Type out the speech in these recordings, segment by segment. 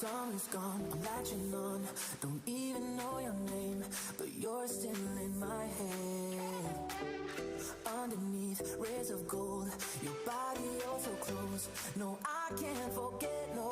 summer's gone, I'm latching on. Don't even know your name, but you're still in my head. Underneath rays of gold, your body oh so close. No, I can't forget, no.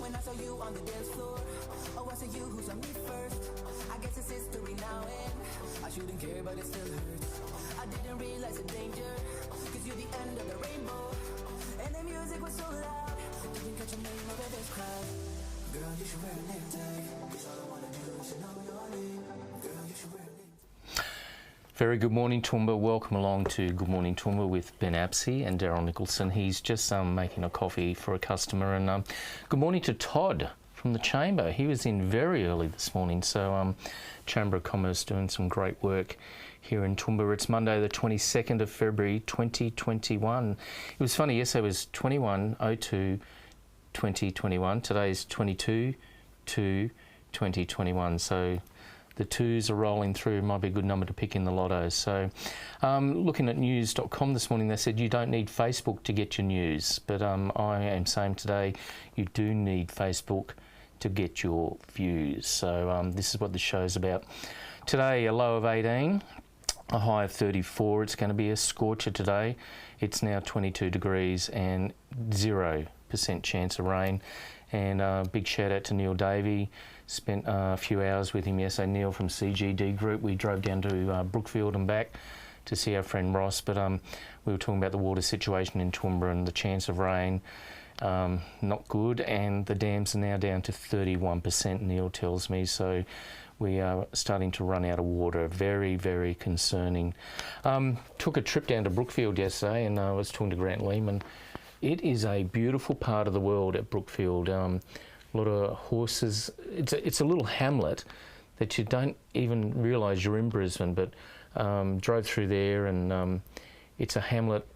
When I saw you on the dance floor, oh, I saw you who saw me first. I guess it's history now, and I shouldn't care, but it still hurts. I didn't realize the danger, cause you're the end of the rainbow. And the music was so loud, didn't catch your name over this crowd. Girl, you should wear a necktie, cause all I wanna do is to know your name. Girl, you should wear a necktie. Very good morning, Toowoomba. Welcome along to Good Morning Toowoomba with Ben Apsey and Daryl Nicholson. He's just making a coffee for a customer. And good morning to Todd from the Chamber. He was in very early this morning. So Chamber of Commerce doing some great work here in Toowoomba. It's Monday the 22nd of February 2021. It was funny, yesterday was 21/02/2021. Today's 22/2/2021. So the twos are rolling through. Might be a good number to pick in the lotto. So looking at news.com this morning, they said you don't need Facebook to get your news. But I am saying today you do need Facebook to get your views. So this is what the show's about. Today, a low of 18, a high of 34. It's going to be a scorcher today. It's now 22 degrees and 0% chance of rain. And big shout out to Neil Davey. Spent a few hours with him yesterday. Neil from CGD Group. We drove down to Brookfield and back to see our friend Ross. But we were talking about the water situation in Toowoomba and the chance of rain. Not good. And the dams are now down to 31%, Neil tells me. So we are starting to run out of water. Very, very concerning. Took a trip down to Brookfield yesterday and I was talking to Grant Lehman. It is a beautiful part of the world at Brookfield. A lot of horses. It's a little hamlet that you don't even realise you're in Brisbane, but drove through there and it's a hamlet.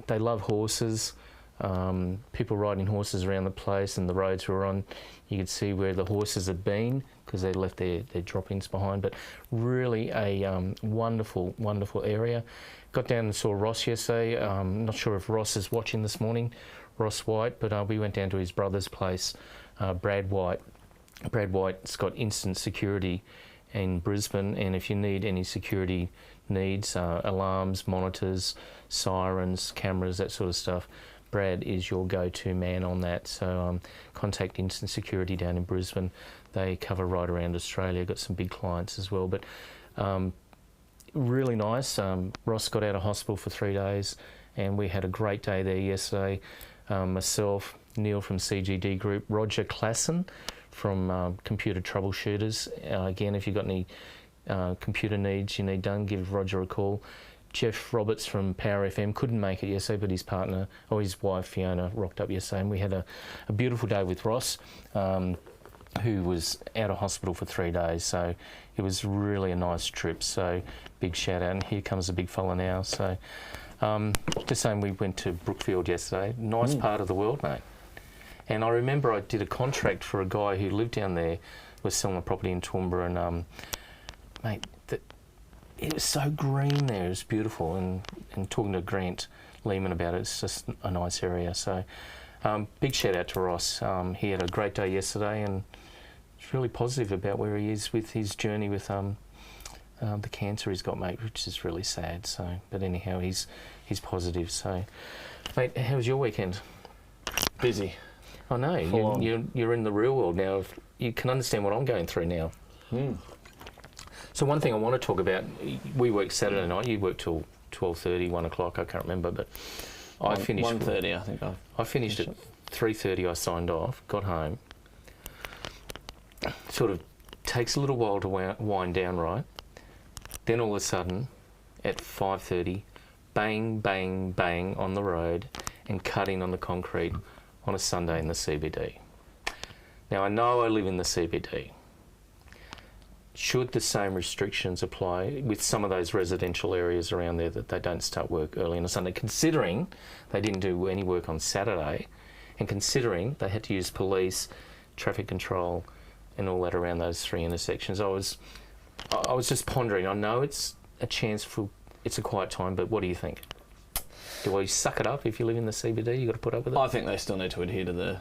They love horses. People riding horses around the place, and the roads we were on, you could see where the horses had been because they left their droppings behind. But really a wonderful, wonderful area. Got down and saw Ross yesterday. Not sure if Ross is watching this morning, Ross White, but we went down to his brother's place, Brad White. Brad White's got instant security in Brisbane, and if you need any security needs, alarms, monitors, sirens, cameras, that sort of stuff, Brad is your go-to man on that. So contact Instant Security down in Brisbane. They cover right around Australia. Got some big clients as well. But really nice. Ross got out of hospital for 3 days and we had a great day there yesterday. Myself, Neil from CGD Group, Roger Klassen from Computer Troubleshooters. Again, if you've got any computer needs you need done, give Roger a call. Jeff Roberts from Power FM couldn't make it yesterday, but his partner, or his wife Fiona, rocked up yesterday, and we had a beautiful day with Ross, who was out of hospital for 3 days. So it was really a nice trip. So big shout out, and here comes a big fella now. So just saying, we went to Brookfield yesterday. Nice part of the world, mate. And I remember I did a contract for a guy who lived down there, was selling a property in Toowoomba, and mate, it was so green there. It was beautiful, and talking to Grant Lehman about it, it's just a nice area. So big shout out to Ross. He had a great day yesterday, and it's really positive about where he is with his journey with the cancer he's got, mate, which is really sad. So, but anyhow, he's positive. So, mate, how was your weekend? Busy. I know. You're in the real world now. You can understand what I'm going through now. So one thing I want to talk about, we worked Saturday night. You worked till 12:30, 1 o'clock. I can't remember, but I finished 1:30. I think I finished at 3:30. I signed off, got home. Sort of takes a little while to wind down, right? Then all of a sudden, at 5:30, bang, bang, bang on the road and cutting on the concrete on a Sunday in the CBD. Now, I know I live in the CBD. Should the same restrictions apply with some of those residential areas around there, that they don't start work early on a Sunday, considering they didn't do any work on Saturday, and considering they had to use police, traffic control and all that around those three intersections? I was just pondering. I know it's a chance for, it's a quiet time, but what do you think? Do I suck it up if you live in the CBD? You got to put up with it? I think they still need to adhere to the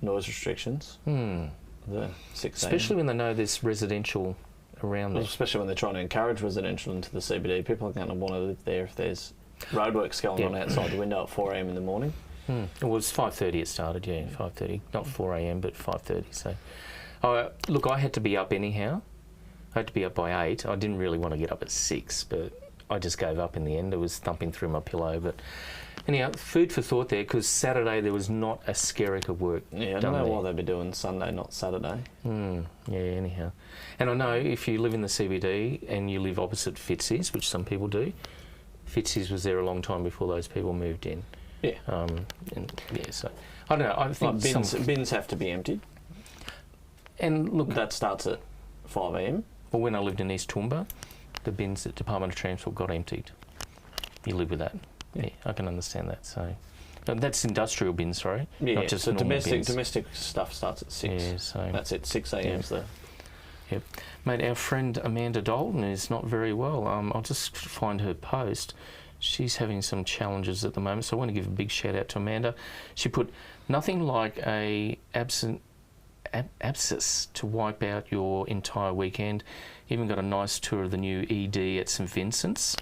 noise restrictions. The 6 a.m. Especially when they know there's residential around there. Especially when they're trying to encourage residential into the CBD. People are going to want to live there if there's roadworks going on outside the window at 4 a.m. in the morning. Well, it was 5:30 it started, 5:30. Not 4 a.m, but 5:30. So, look, I had to be up anyhow. I had to be up by 8. I didn't really want to get up at 6, but I just gave up in the end. It was thumping through my pillow. But anyhow, food for thought there, because Saturday there was not a skerrick of work. Yeah, I don't know why they'd be doing Sunday, not Saturday. Yeah, anyhow. And I know if you live in the CBD and you live opposite Fitzy's, which some people do, Fitzy's was there a long time before those people moved in. Yeah. So I don't know. I think bins have to be emptied. And look, that starts at 5 a.m. Well, when I lived in East Toowoomba, the bins at Department of Transport got emptied. You live with that. Yeah, I can understand that. So that's industrial bins, sorry. Yeah, not just so domestic stuff starts at 6. Yeah, so that's it. 6 a.m. is the. Yep, mate. Our friend Amanda Dalton is not very well. I'll just find her post. She's having some challenges at the moment, so I want to give a big shout out to Amanda. She put nothing like a abscess to wipe out your entire weekend. Even got a nice tour of the new ED at St Vincent's.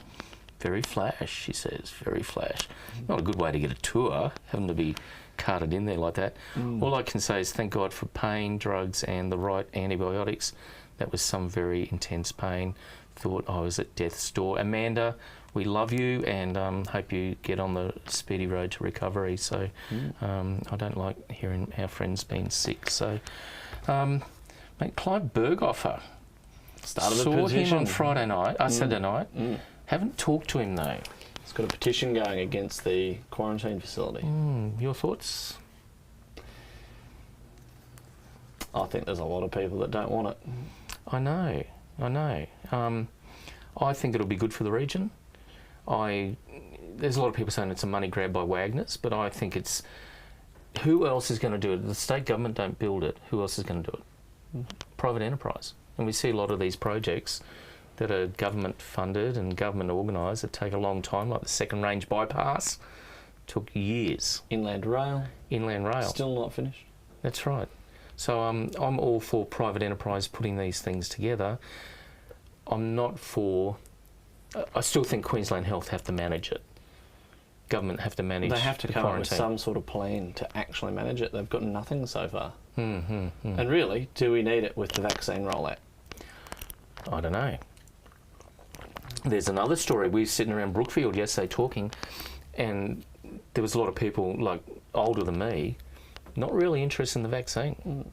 Very flash, she says, very flash. Not a good way to get a tour, having to be carted in there like that. All I can say is thank God for pain, drugs and the right antibiotics. That was some very intense pain. Thought I was at death's door. Amanda, we love you and hope you get on the speedy road to recovery. So I don't like hearing our friends being sick. So, mate, Clive Berghofer. Saw him on Friday night, Saturday night. Haven't talked to him though. He's got a petition going against the quarantine facility. Your thoughts? I think there's a lot of people that don't want it. I know. I think it'll be good for the region. There's a lot of people saying it's a money grab by Wagner's, but I think it's... Who else is going to do it? The state government don't build it. Who else is going to do it? Private enterprise. And we see a lot of these projects that are government funded and government organised that take a long time, like the Second Range bypass. Took years. Inland Rail. Still not finished. That's right. So I'm all for private enterprise putting these things together. I'm not for... I still think Queensland Health have to manage it. Government have to manage the quarantine. They have to come up with some sort of plan to actually manage it. They've got nothing so far. And really, do we need it with the vaccine rollout? I don't know. There's another story. We were sitting around Brookfield yesterday talking, and there was a lot of people, like, older than me, not really interested in the vaccine.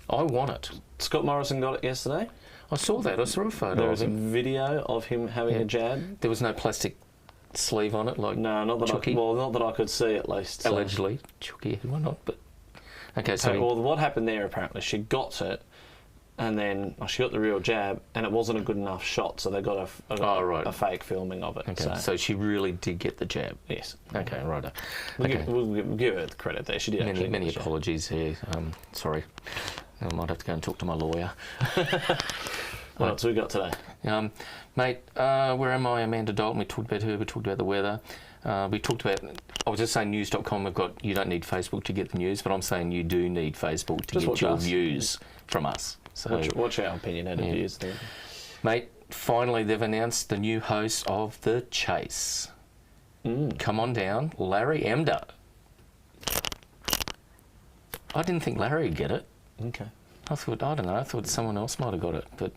I want it. Scott Morrison got it yesterday. I saw that. I saw a photo there of was him. A video of him having a jab. There was no plastic sleeve on it, like not that I could see at least. Allegedly, Chucky, why not? But okay, so well, what happened there apparently? She got it, and then she got the real jab, and it wasn't a good enough shot, so they got a fake filming of it. Okay, so she really did get the jab. Yes. Okay, right. We'll give her the credit there. She did. Many apologies here. Sorry. I might have to go and talk to my lawyer. What else we got today? Mate, where am I? Amanda Dalton. We talked about her. We talked about the weather. We talked about... I was just saying news.com. We've got... You don't need Facebook to get the news, but I'm saying you do need Facebook to get your views from us. So watch our opinionated views there. Mate, finally they've announced the new host of The Chase. Come on down, Larry Emder. I didn't think Larry would get it. Okay. I thought someone else might have got it, but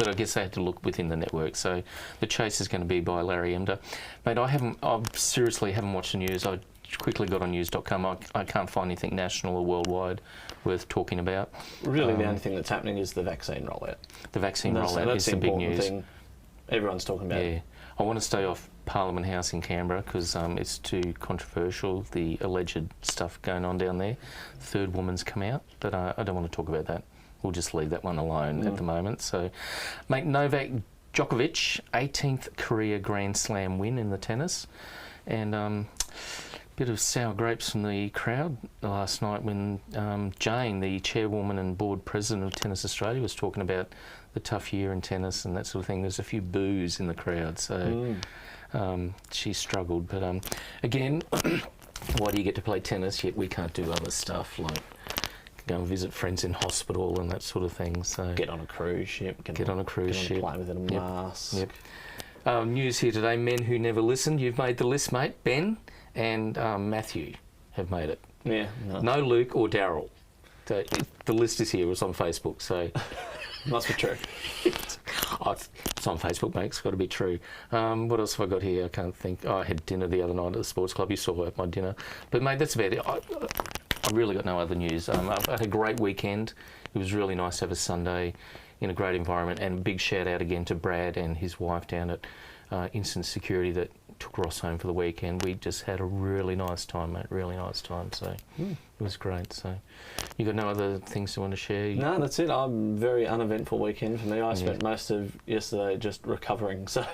I guess they had to look within the network. So The Chase is going to be by Larry Emder. Mate, I seriously haven't watched the news. I quickly got on news.com. I can't find anything national or worldwide worth talking about. Really, the only thing that's happening is the vaccine rollout. The vaccine rollout is the big news. Thing everyone's talking about. Yeah. I want to stay off Parliament House in Canberra because it's too controversial, the alleged stuff going on down there. Third woman's come out, but I don't want to talk about that. We'll just leave that one alone at the moment. So, mate, Novak Djokovic, 18th career Grand Slam win in the tennis. And bit of sour grapes from the crowd last night when Jane, the chairwoman and board president of Tennis Australia, was talking about the tough year in tennis and that sort of thing. There's a few boos in the crowd, so she struggled. But again, why do you get to play tennis yet we can't do other stuff like go and visit friends in hospital and that sort of thing. So Get on a cruise ship. Get on a cruise ship. Plane within a mask. Yep. News here today, men who never listened. You've made the list, mate. Ben and Matthew have made it. Yeah. No Luke or Daryl. So the list is here. It's on Facebook, so... Must be true. It's on Facebook, mate. It's got to be true. What else have I got here? I can't think. I had dinner the other night at the sports club. You saw my dinner. But, mate, that's about it. I really got no other news. I've had a great weekend. It was really nice to have a Sunday in a great environment. And a big shout-out again to Brad and his wife down at Instant Security that took Ross home for the weekend. We just had a really nice time, mate. Really nice time. So it was great. So you got no other things you want to share? No, that's it. Very uneventful weekend for me. I spent most of yesterday just recovering. So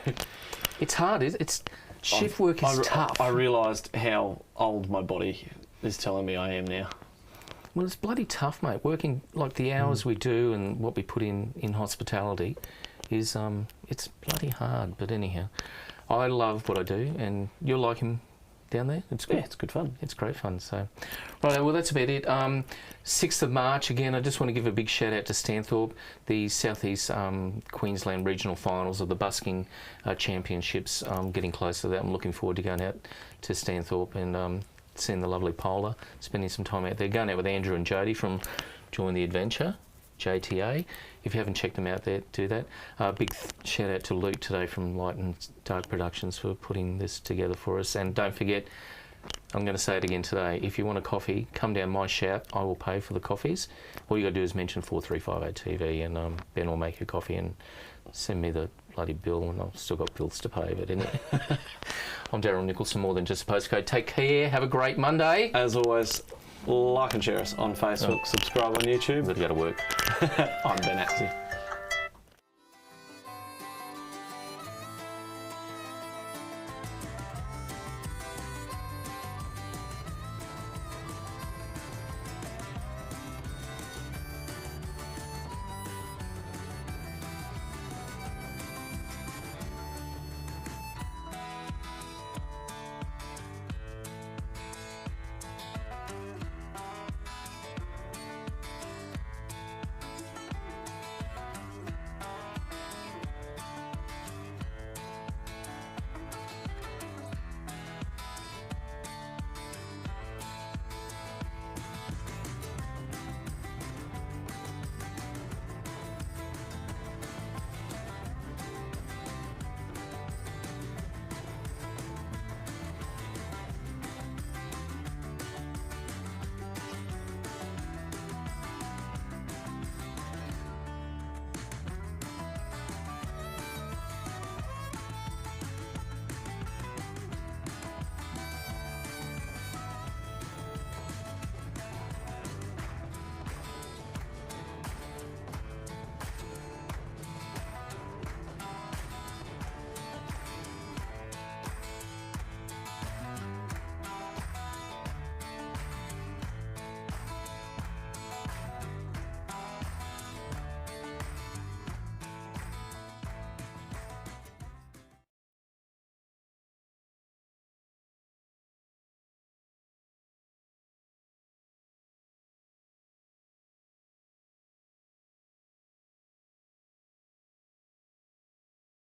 it's hard. It's shift work is tough. I realised how old my body is telling me I am now. Well, it's bloody tough, mate. Working like the hours we do and what we put in hospitality is it's bloody hard. But anyhow, I love what I do, and you'll like him down there. It's good. Yeah, it's good fun. It's great fun. So, right, well, that's about it. 6th of March, again, I just want to give a big shout out to Stanthorpe, the Southeast Queensland Regional Finals of the Busking Championships. Getting close to that. I'm looking forward to going out to Stanthorpe and seeing the lovely Polar, spending some time out there, going out with Andrew and Jody from Join the Adventure, JTA. If you haven't checked them out there, do that. Big shout out to Luke today from Light and Dark Productions for putting this together for us. And don't forget, I'm going to say it again today, if you want a coffee, come down my shout, I will pay for the coffees. All you got to do is mention 4358TV and Ben will make you coffee and send me the bloody bill, and I've still got bills to pay. But anyway, I'm Daryl Nicholson, more than just a postcode. Take care, have a great Monday. As always, like and share us on Facebook, subscribe on YouTube. We've got to go to work. I'm Ben Axie.